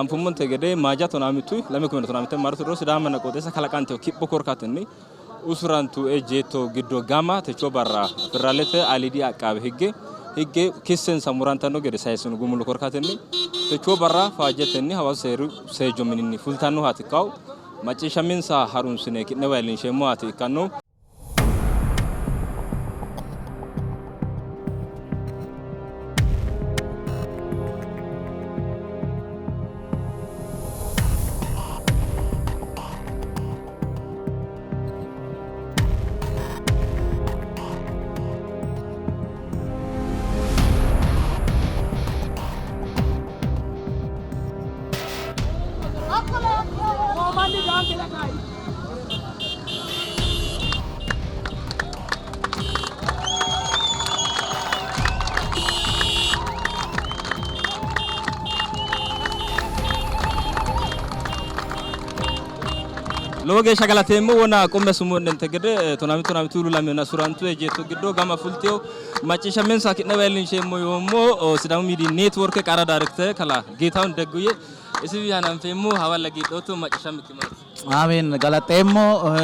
anfumon tegede maja tonamitu lamekuma tonamite martu ro sidama na qotesa kalaqante kippo korkatenni usurantu ejeto giddo gama techo barra firalete alidi aqabe higge kissen samurantano gede saysun gumul korkatenni techo barra fajetenni hawaseru sejo minni fultanu hatikaw macishaminsa harun sine kidne waylin shemo hatikano Loge shagalatemo wona komme sumonde tegede tonamitu lamena surantu ejeto giddo gama fulteo macisha men sakine welin shemo yomo sidamu midi network qara director kala getaun deguye isi yana femo hawala giddo to macisha mikima amen galatemo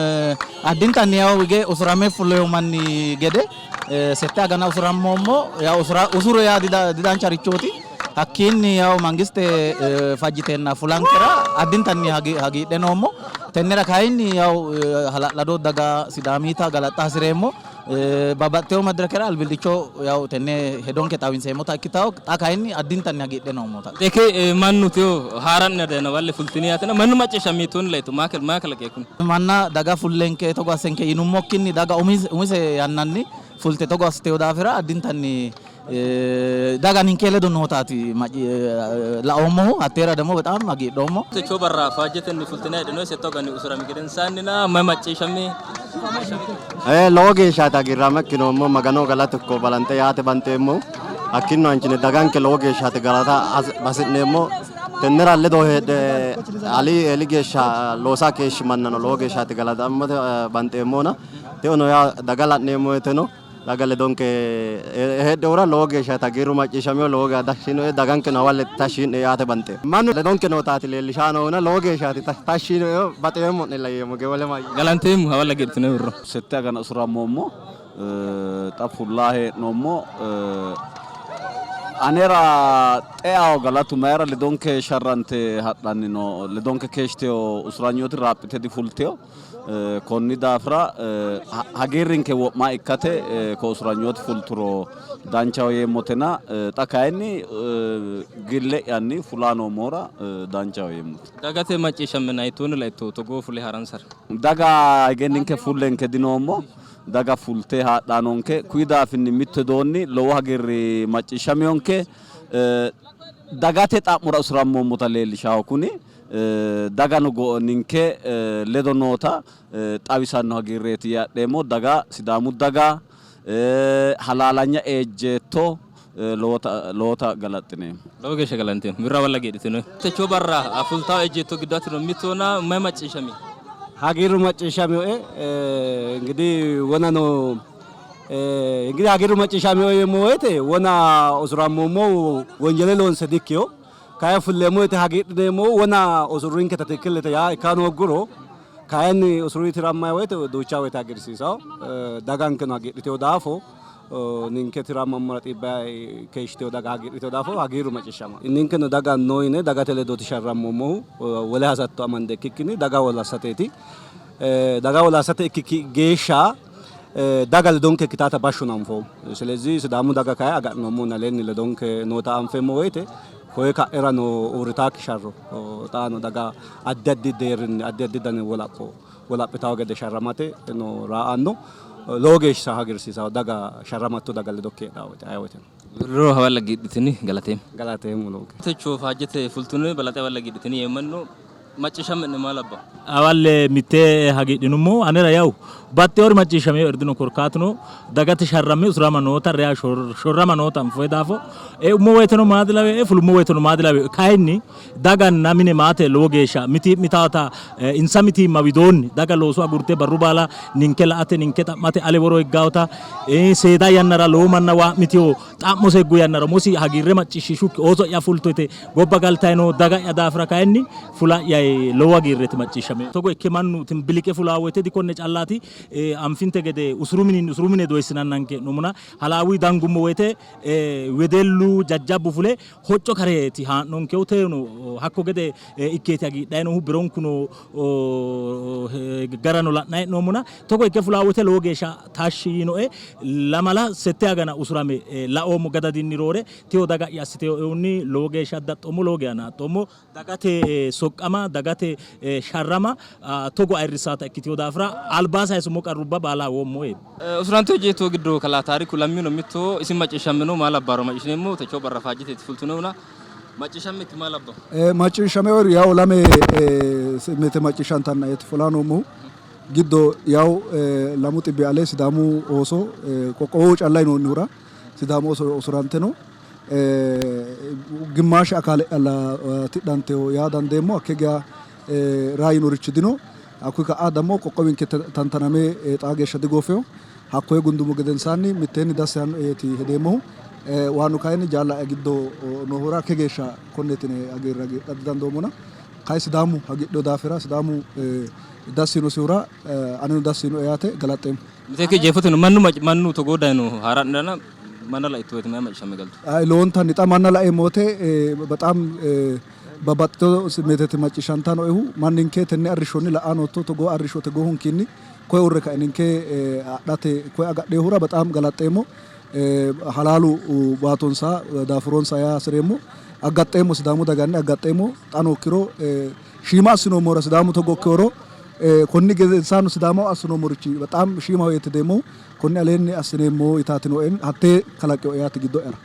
adintan yaw wige usuramme fuleo manni gede setta gana usurammo ya usuro ya didan charichoti hakkinni yaw mangiste fajitenna fulankera adintan hagi denomo tenera kaini yaw lado daga sidamita galata hasiremo babatteo madrakera albildicho yaw tenne hedonke tawinsemo takitaw kaini adintan hagi denomo ta deke mannuteo haranne dena walle fultiniyatena mannu macce shamitun layto makal kekun manna daga fullenke to gasenke inumokkinni daga umise yannanni fulte to gasteo dafira adintanni daga ninkele do notati la omo atera demo betam agi domo te chobarra fajeten fultene deno se to gani usura migeden sanina ma macce shami loge shata girama kino mo magano galata ko balante yate bantemo akino ancine daganke loge shata galata basnemo tenera le do hede ali eligesha losa kesh manno loge shata galata amma bantemo na te ono ya dagala nemo eteno dagale donke hedora loge shata giru macishamo loga dashino daganke no walle tashin yate bante manu le donke no tati le lishano na loge shati tashino batemo nella yemo ge wale ma galantem hawala gedtene urro setta gana usuramomo tafullahe nomo anera teao galatu mera le donke sharrante haddanino le donke keshteo usranyoti rapite di fulteo konni dafra hagirinke woma ikkate ko usranyoti fulturo danchaw yemotena takayni gille yanni fulano mora danchaw yemot dagate macce shamena itun layto to go fule haransar daga geninke fullenke dinomo daga fulte haddanonke kuida finni mitte donni lowo hagirri macce shamyonke dagate xamura usrammo mutalel shaw kuni daga no go ninke ledonota tawisanno hagirreti yademo daga sidamu daga halalanya ejeto lota galatine loge shagalante mirra walla geditino te chobarra afulta ejeto gidatino mitona ma macce shami hagiru macce shami እንግዲህ ወናኖ እንግዲህ hagiru macce shami yemoete wona usrammo wonjele sedikyo kaya fullemo ite hagidemo wona usurinke tatekilete ya ikano guro kayani usuriti ramma wete ducha wete agirsisaw daganke no hagidite odafo ninke tiramma marati bay keshte odaga hagidite odafo hagiru macishama ninke no daga noine daga tele do tisharrammo wala hasatto amande kikini daga wala sate kiki gesha daga le donke kitata bashunamfo selezi sidamu daga kaya agatno mo naleni le donke nota amfemo wete koy ka erano urita kisharro taano daga addaddi derin addaddi dan wala petaw gede sharramate no raanno logesh sahagirsi sa daga sharramatto daga le dokke daawte ayoten ro hawala giditini galatem loge te chofa jete fultune balate wala giditini yemanno macce shamme malaba awalle mitte hagidhinumo anera yaw batte or macciishame erdino korkaatno dagate sharrame usrama noota rea shorrama noota mfoedafo e umo weteno maadilawe e fulmo weteno maadilawe kayni daga namine maate logesha miti mitata insamiti mawidonni daga loso agurte barubala ninkela ate ninketa mate ale woro eggawta e seeda yannara lo manna wa mitio xammo seggu yannara mosi hagirre macciishishu ozo ya fultote gobba galtayno daga ya dafra kayni fula ya lo wagirre macciishame togo ekkemannu timbilike fulawete dikonne callati amfinte gede usrumine doysinannanke numuna halawi dangumo wete wedellu jajjabu fule hocco kareti ha non kewteno hakko gede ikketi agi dayno hu bironkuno garano latnay numuna togo ekke fulawete logesha tashino lamala sette agana usurame laomo gadadinirore teo daga yasite onni logesha dattomo logana tomo dagate soqqama dagate sharrama togo ayrisata ekkitio dafra albasa sumo qarruba bala womo usranto jeto giddo kala tariku lamino mitto isim maccishamino mala baro maccisnemo techo barrafajite fultunona maccishamiti mala ba maccishame or yaw lame mete maccishantanna et fulano mo giddo yaw lamuti be ale sidamu oso qoqo callay no nura sidamu oso usuranteno ግማሽ አካል አላ ትዳንቴው ያዳንደሞ አከጋ ራይ ኖርችዲኖ አኩካ አደሞ ቆቆቢን ከተንተናሜ ጣገሸ ድጎፌው አኮይ ጉንዱሙ ገደንሳኒ ሚቴን ዳሳን ኤቲ ሄደሞ ዋኑ ካይን ጃላ አግዶ ኖሆራ ከገሻ ኮኔቲኔ አገራገ ዳንዶሞና ካይስ ዳሙ አግዶ ዳፈራ ስዳሙ ዳሲኖ ሲውራ አነኑ ዳሲኖ ያተ ገላጤም ምቴከ ጀፈቱ ማኑ ተጎዳይኖ ሃራንዳና ማናላ ኢትወት ማማጭሻም ገልጡ አይ ሎንታ ኒጣ ማናላ ኤሞቴ በጣም በባጥቶ ስሜቴት ማጭሻንታ ነው ይሁ ማንንከ ተነ አርሾኒ ለአኖቶ ተጎ አርሾ ተጎሁን ኪኒ ኮይ ወረካ እንንከ አዳቴ ኮይ አጋዴ ሁራ በጣም ገላጤሞ ሐላሉ ባቶንሳ ዳፍሮንሳ ያ ስሬሞ አጋጤሞ ስዳሙ ዳጋኒ አጋጤሞ ጣኖክሮ ሺማስኖ ሞራ ስዳሙ ተጎክሮ ኮኒ ገሳኑ ስዳማው አስኖ ሞርቺ በጣም ሺማው የተደሞ ኮኒ አለኒ አስኔሞ ኢታትኖን አቴ ከላቀው ያት ግዶ ኤራ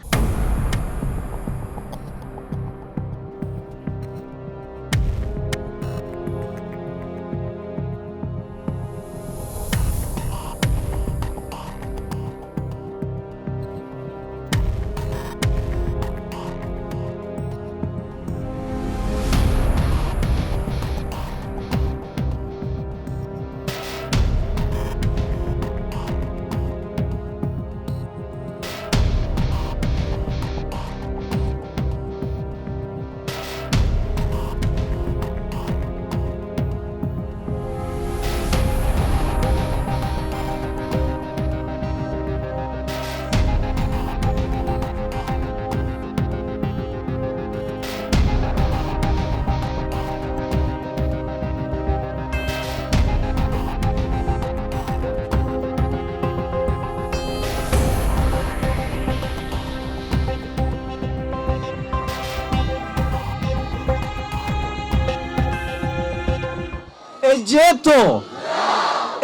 Ejeto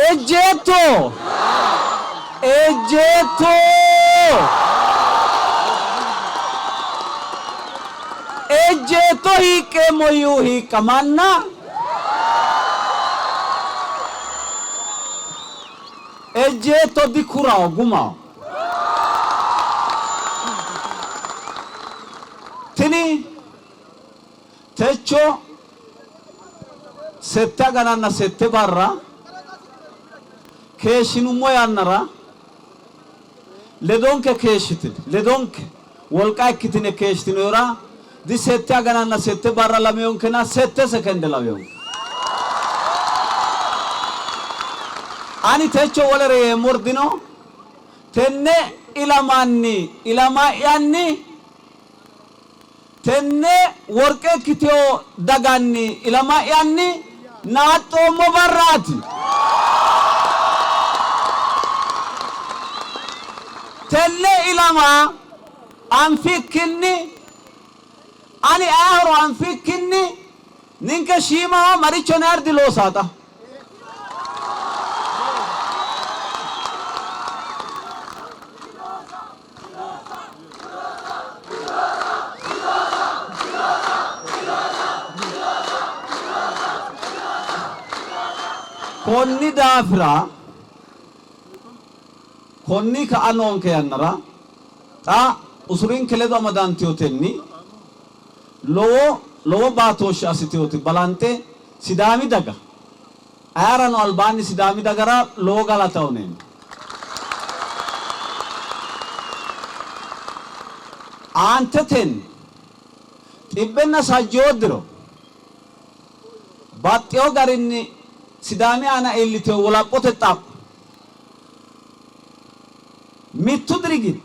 Ejeto Ejeto Ejeto hike moyu hikamanna Ejeto dikura guma Tini Techo sette gananna sette barra keeshinu moyannara ledonke keeshitin ledonke wolqa ikkitine keeshtinora di sette gananna sette barra lameyonkena sette sekonde lameyon ani techo wolere mordino tenne ilama yanni tenne worqe kitio daganni ilama yanni nato mobarrati telle ilama anfikkinni ani ahro anfikkinni ninka shima maricho nardi losata konni daafira konni ka'anoon ke yannara xa usurin keledo amadantiyotenni lowo baatooshshe assiteyoti balante sidaami daga ayarano albaanni sidaami dagara lowo galata uneemmo anteten xibbenna sajjoodiro baxxeyo garinni sidaami aana iilliteyo wolaphote xapho mittu dirigit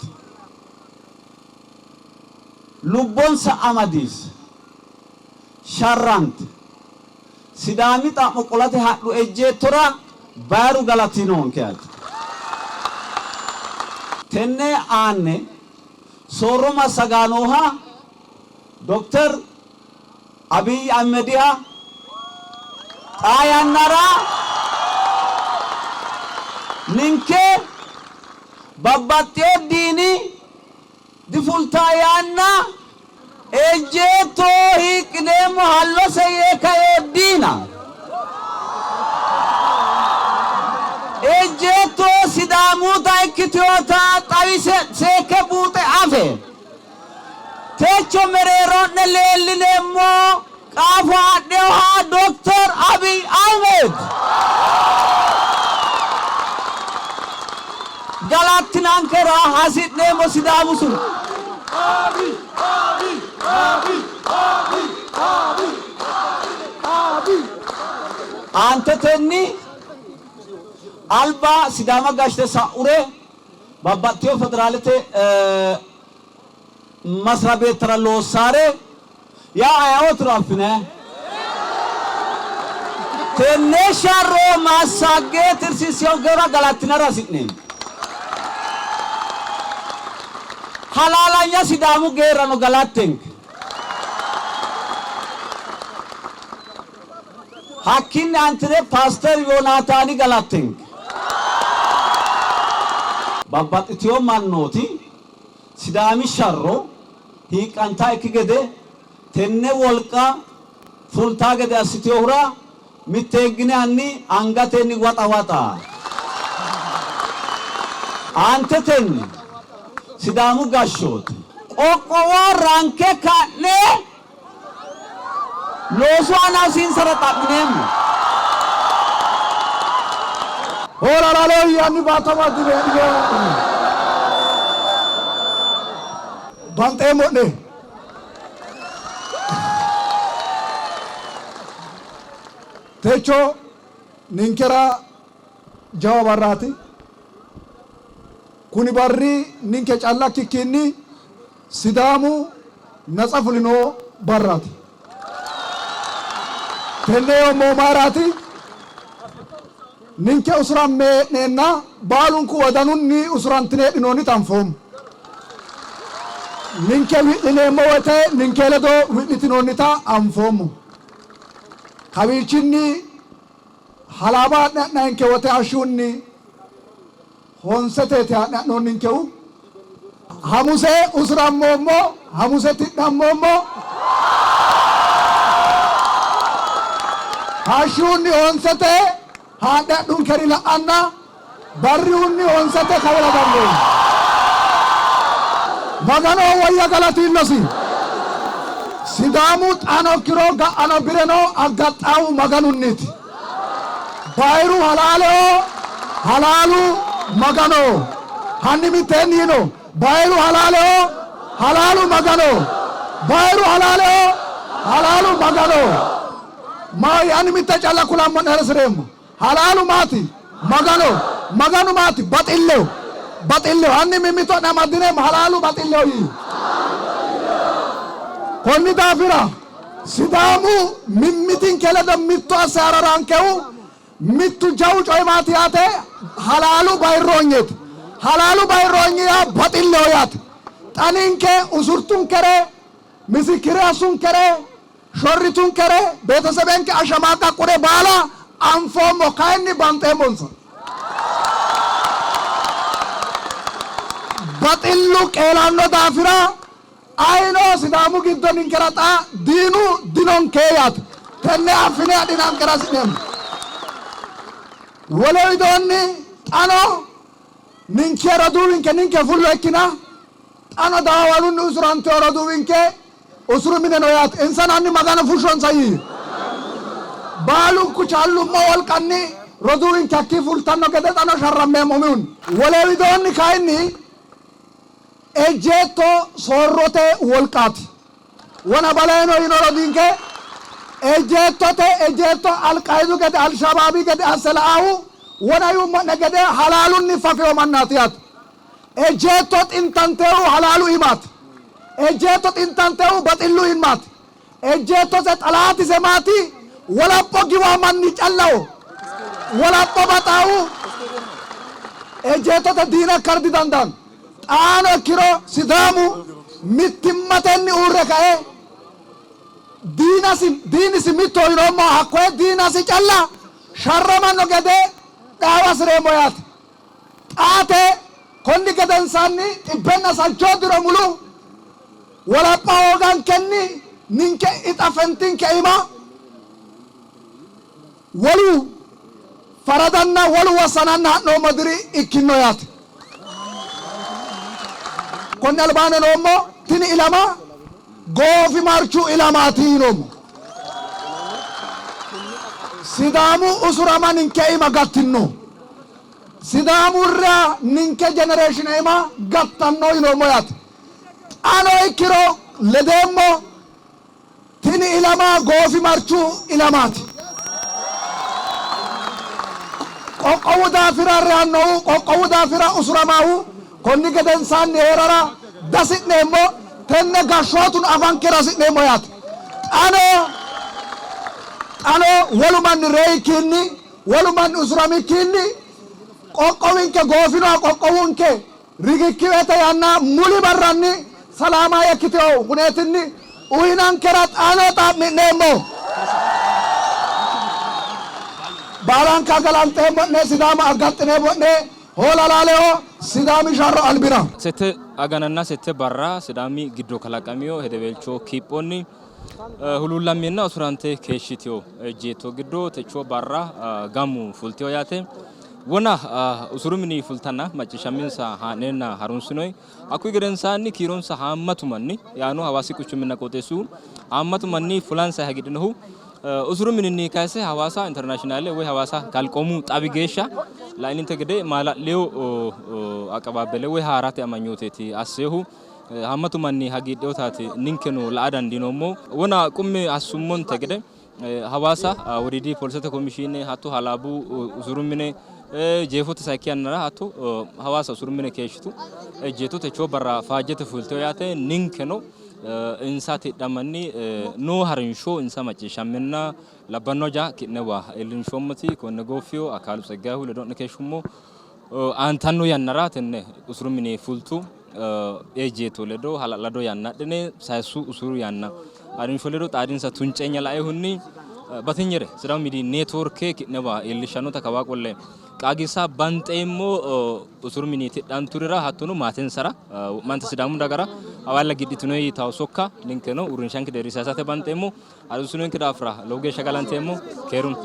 lubbonsa amadiis sharrant sidaami xapho qolate hadhu ejjeettora baaru galatinoonke ati tenne aanne soorro massagaanooha Dr. Abiy Ahmediha xaayannara ninke babbaxxeyo diini difultaayanna ejjeettoo hiiqineemmo hallose yee kayo diina ejjeettoo sidaamuuta ikkiteyota xawise seekke buuxe afe techo mereero'ne leellineemmo qaafo adheyoha Dr. Abiy Ahmed galatinankera hasi'neemmo sidaamu sun antetenni alba sidaama gashte sa'ure babbaxxeyo federaalete masra beettara loossare yaa ayeeotiro affine tenne sharro massaggee tirsiisiyo geera galattinara hasi'neemmo halaalanya sidaamu geerano galattenke hakkinni antine pastor Yoonataani galattenke babbaxxiteyo mannooti sidaami sharro hiiqqantaa ikki gede tenne wolqa fultaa gede assiteyohura mitteeggine hanni angatenni waxa waxa antetenni sidaamu gashshooti qoqqowo ranke ka'ne loosu anasiinsara xa'mineemmo hooraraloo yanni baatama dibeeɗiɓe banxeemmo'ne techo ninkera jawa barraati kuni barri ninke calla kikkinni sidaamu naxa fulino barraati tenne yommo maaraati ninke usurammeenna baalunku wodanunni usurantineedhinoonni tanfoommo ninke wi'lineemmo woyte ninke ledo wi'litinoonnita anfoommo kawiichinni halaaba ha'ne ha'nayinke wote hashshihunni honseteeti ha'ne ha'noonninkehu hamuse usurammoommo hamuse tidhammoommo hashshihunni honsete haadhe hadhunkeri la'anna barrihunni honsete kawela dandeemmo magano woyya galatiinnosi sidaamu xaanokkiro ga'ano bireno aggaxxaawu maganunniti bayru halaaleho halaalu magano hanni mitteenni yino bayru halaaleho halaalu magano bayru halaaleho halaalu magano ma yani mitte calla kulammo'ne hersireemmo halaalu maati magano maganu maati baxilleho baxilleho hanni mimmito'ne amaddineemmo halaalu baxilleho yii konni daafira sidaamu mimmitinke ledo mitto asse hararankehu mittu jawu coy maati yaate halaalu bayroonyeti halaalu bayroonyi yaa baxilleho yaate xaninke usurtunkere misikire assunkere shorritunkere beetesebenke ashamaaqqa qure baala anfoommo kayinni banxeemmonsa baxillu qeelanno daafira ayino sidaamu giddo ninkera xa diinu dinonke yaate tenne affine adhinankera hasi'neemmo. ወለይዶኒ ጣኖ ንንኬ ረዱብንኬ ንንኬ ፉሎ እኪና ጣኖ ዳዋሉን ኡሱራንቴ ረዱብንኬ ኡሱሩ ሚነኖ ያት እንሰናኒ መጋነ ፉሾን ሳይ ባሉን ኩቻሉማ ወልቀኒ ረዱብንኬ አኪ ፉልታኖ ገደ ጣኖ ሸረሜ ሞሚውን ወለይዶኒ ካይኒ ኤጄቶ ሶሮቴ ወልቃት ወና በላይኖ ይኖሮ ዲንኬ ኤጄቶ አልቃይዱ ገደ አልሻባቢ ገደ አሰላአው ወናዩ ነገደ ሐላሉን ንፋፊው ማናትያት ኤጄቶ ጥንታንቴው ሐላሉ ይማት ኤጄቶ ጥንታንቴው በጥሉ ይማት ኤጄቶ ዘጠላት ዘማቲ ወላጶ ጊዋ ማን ይጨላው ወላጶ በጣው ኤጄቶ ዲና ከርዲ ዳንዳን ጣኖ ኪሮ ሲዳሙ ሚትመተኒ ኡረካኤ ዲንሲ ሚቶ ይሮሞ አኮ ዲናሲ ጨላ ሸረመኖ ገደ ዳዋስ ሬሞያት ጣቴ ኮንዲ ገደንሳኒ ጥበና ሳልቾ ድሮ ሙሉ ወላጳ ወጋን ከኒ ንንከ ኢጣፈንቲን ከኢማ ወሉ ፈረዳና ወሉ ወሰናና ኖ መድሪ ኢኪኖያት ኮን አልባነ ኖሞ ቲኒ ኢላማ ጎፊ ማርቹ ኢላማቲ ኖሞ ሲዳሙ ኡሱራማ ንንከ ኢማ ጋትኖ ሲዳሙ ራ ንንከ ጀነሬሽን ኢማ ጋታኖ ይኖሞያት አኖ ኢኪሮ ለደሞ ቲኒ ኢላማ ጎፊ ማርቹ ኢላማቲ ቆቆው ዳፍራ ራኖ ቆቆው ዳፍራ ኡሱራማው ኮኒ ገደንሳን ሄራራ ዳስኔሞ ተነ ጋሾቱን አፋንከራ ስኔሞ ያት አኖ ወሉማን ሬይኪኒ ወሉማን ኡሱራሚኪኒ ቆቆዊንከ ጎፊኖ ቆቆውንከ ሪግኪዌተ ያና ሙሊ በራኒ ሰላማ የክቴው ሁኔትኒ ኡይናን ከራ ጣኖ ጣምኔሞ ባላንካ ገላንቴ ሞኔ ሲዳማ አጋጥኔ ሞኔ ሆላላለዮ ሲዳሚ ሻሮ አልቢራ ሴት አጋናና ሴት ባራ ሲዳሚ ግዶ ከላቃሚዮ ሄደቤልቾ ኪጶኒ ሁሉላሚና ኡሱራንቴ ኬሽቲዮ ጄቶ ግዶ ተቾ ባራ ጋሙ ፉልቲዮ ያቴ ወና ኡሱሩምኒ ፉልታና ማጭሻሚንሳ ሃኔና ሃሩንስኖይ አኩይ ገደንሳኒ ኪሮንሳ ሃማቱማኒ ያኑ ሐዋሲ ቁቹምና ቆቴሱ ሃማቱማኒ ፉላንሳ ሀጊድነሁ ኡሱሩምኒ ካይሰ ሐዋሳ ኢንተርናሽናል ወይ ሐዋሳ ካልቆሙ ጣቢጌሻ ላይኒን ተገደ ማላሌው አቀባበለ ወይ ሃራት ያማኞቴቲ አሰሁ ሃማቱማኒ ሀጊዶታቲ ኒንከኑ ለአዳን ዲኖሞ ወና ቁም አሱሞን ተገደ ሐዋሳ ወዲዲ ፖሊስ ኮሚሽን ሃቱ ሃላቡ ኡሱሩምኒ ጄፎት ሳይኪያንራ ሃቱ ሐዋሳ ኡሱሩምኒ ኬሽቱ ጄቶ ተቾ በራ ፋጀተ ፉልቶ ያተ ኒንከኑ ኢንሳት ዳማኒ ኖ ሃርንሾ ኢንሳ ማጭሻምና ለባኖጃ ከነዋ ኤልንሾምቲ ኮነጎፊዮ አካሉ ሰጋሁ ለዶን ከሹሞ አንታኑ ያነራት እነ ኡሱሩምኒ ፉልቱ ኤጄቶ ለዶ ሃላላዶ ያናድኔ ሳይሱ ኡሱሩ ያና አሪንሾ ለዶ ጣዲንሳ ቱንጨኛ ላይ ሁኒ በተኝረ ስራው ሚዲ ኔትወርክ ከነዋ ኤልሻኖ ተካዋቆለ ቃጊሳ ባንጤሞ ኡሱሩምኒ ተዳንቱራ ሃቱኑ ማተንሰራ ማንተ ሲዳሙ ዳጋራ አዋላ ግዲት ነው ይታውሶካ ሊንክ ነው ኡሩንሻንክ ደሪሳሳተ ባንጤሞ አሉሱኑን ከዳፍራ ሎጌ ሸጋላንቴሞ ከሩን